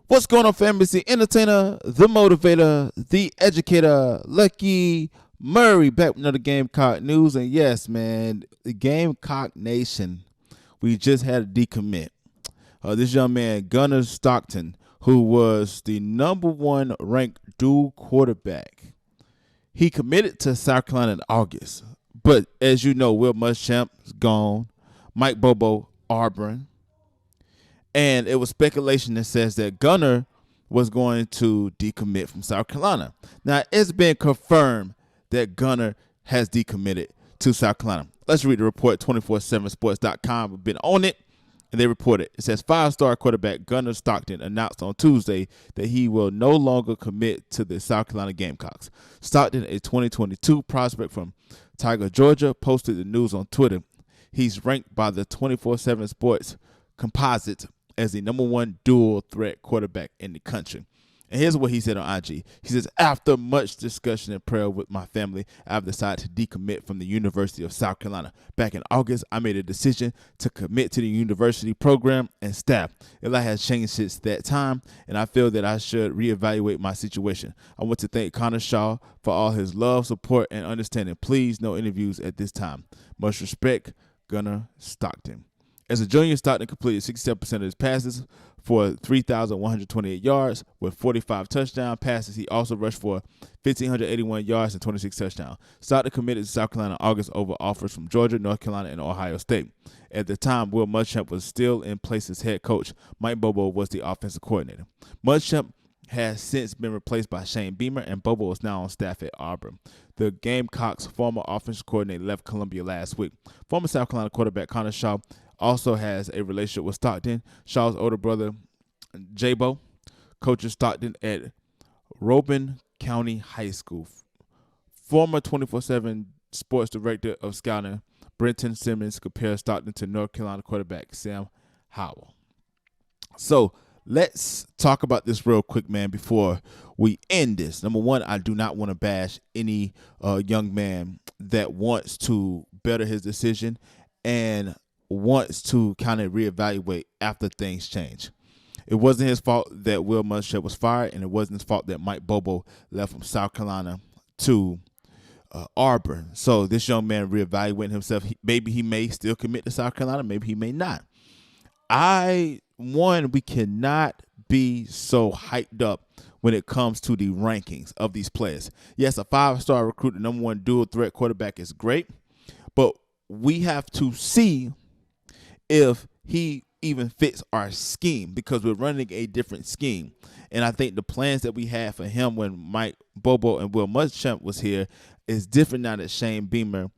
What's going on, family? It's the entertainer, the motivator, the educator, Lucky Murray, back with another Gamecock news. And yes, man, the Gamecock Nation, we just had a decommit. This young man, Gunner Stockton, who was the #1 ranked dual quarterback, he committed to South Carolina in August. But as you know, Will Muschamp is gone. Mike Bobo, Auburn. And it was speculation that says that Gunner was going to decommit from South Carolina. Now, it's been confirmed that Gunner has decommitted to South Carolina. Let's read the report. 247sports.com have been on it, and they reported. It says 5-star quarterback Gunner Stockton announced on Tuesday that he will no longer commit to the South Carolina Gamecocks. Stockton, a 2022 prospect from Tiger, Georgia, posted the news on Twitter. He's ranked by the 247 Sports composite as the #1 dual threat quarterback in the country. And here's what he said on IG. He says, after much discussion and prayer with my family, I've decided to decommit from the University of South Carolina. Back in August, I made a decision to commit to the university program and staff. A lot has changed since that time, and I feel that I should reevaluate my situation. I want to thank Connor Shaw for all his love, support, and understanding. Please, no interviews at this time. Much respect, Gunner Stockton. As a junior, Stockton completed 67% of his passes for 3,128 yards with 45 touchdown passes. He also rushed for 1,581 yards and 26 touchdowns. Stockton committed to South Carolina in August over offers from Georgia, North Carolina, and Ohio State. At the time, Will Muschamp was still in place as head coach. Mike Bobo was the offensive coordinator. Muschamp has since been replaced by Shane Beamer, and Bobo is now on staff at Auburn. The Gamecocks' former offensive coordinator left Columbia last week. Former South Carolina quarterback Connor Shaw also has a relationship with Stockton. Shaw's older brother, Jabo, coaches Stockton at Robin County High School. Former 24/7 sports director of scouting, Brenton Simmons, compares Stockton to North Carolina quarterback Sam Howell. So let's talk about this real quick, man, before we end this. Number one, I do not want to bash any young man that wants to better his decision and wants to kind of reevaluate after things change. It wasn't his fault that Will Muschamp was fired, and it wasn't his fault that Mike Bobo left from South Carolina to Auburn. So this young man reevaluating himself. Maybe he may still commit to South Carolina. Maybe he may not. We cannot be so hyped up when it comes to the rankings of these players. Yes, a 5-star recruit, the #1 dual threat quarterback is great, but we have to see if he even fits our scheme, because we're running a different scheme. And I think the plans that we had for him when Mike Bobo and Will Muschamp was here is different now that Shane Beamer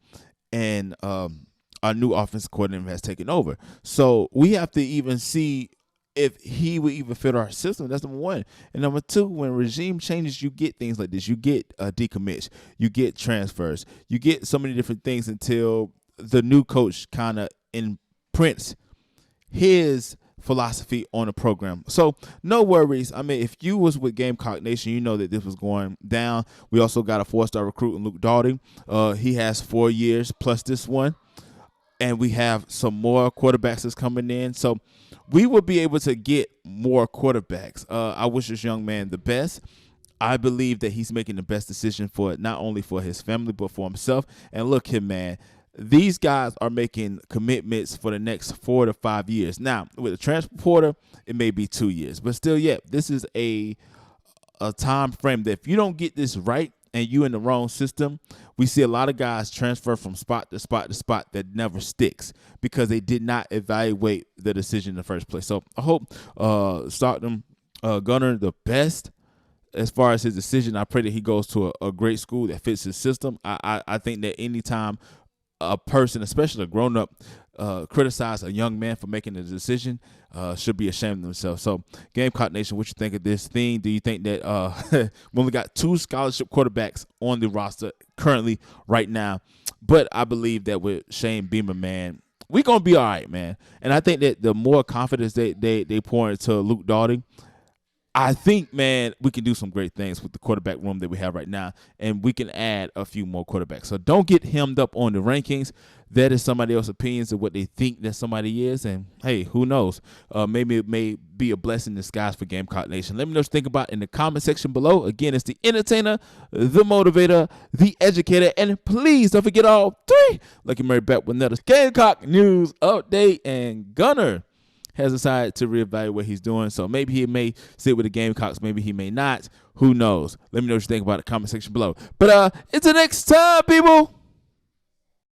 and our new offensive coordinator has taken over. So we have to even see if he would even fit our system. That's number one. And number two, when regime changes, you get things like this. You get decommits. You get transfers. You get so many different things until the new coach kind of imprints his philosophy on the program. So no worries. I mean, if you was with Gamecock Nation, you know that this was going down. We also got a 4-star recruit in Luke Doughty. He has 4 years plus this one. And we have some more quarterbacks that's coming in. So we will be able to get more quarterbacks. I wish this young man the best. I believe that he's making the best decision for it, not only for his family, but for himself. And look here, man. These guys are making commitments for the next 4 to 5 years. Now, with a transfer portal, it may be 2 years. But still, yeah, this is a time frame that if you don't get this right and you in the wrong system, we see a lot of guys transfer from spot to spot to spot that never sticks because they did not evaluate the decision in the first place. So I hope Stockton, Gunner, the best as far as his decision. I pray that he goes to a great school that fits his system. I think that anytime a person, especially a grown-up, criticize a young man for making a decision, should be ashamed of themselves. So, Gamecock Nation, what you think of this thing? Do you think that we only got 2 scholarship quarterbacks on the roster currently right now? But I believe that with Shane Beamer, man, we're going to be all right, man. And I think that the more confidence they pour into Luke Doughty, I think, man, we can do some great things with the quarterback room that we have right now, and we can add a few more quarterbacks. So don't get hemmed up on the rankings. That is somebody else's opinions of what they think that somebody is, and hey, who knows? Maybe it may be a blessing in disguise for Gamecock Nation. Let me know what you think about in the comment section below. Again, it's the entertainer, the motivator, the educator, and please don't forget all three. Lucky Murray back with another Gamecock news update, and Gunner has decided to reevaluate what he's doing. So maybe he may sit with the Gamecocks, maybe he may not. Who knows? Let me know what you think about it in the comment section below. But until next time, people.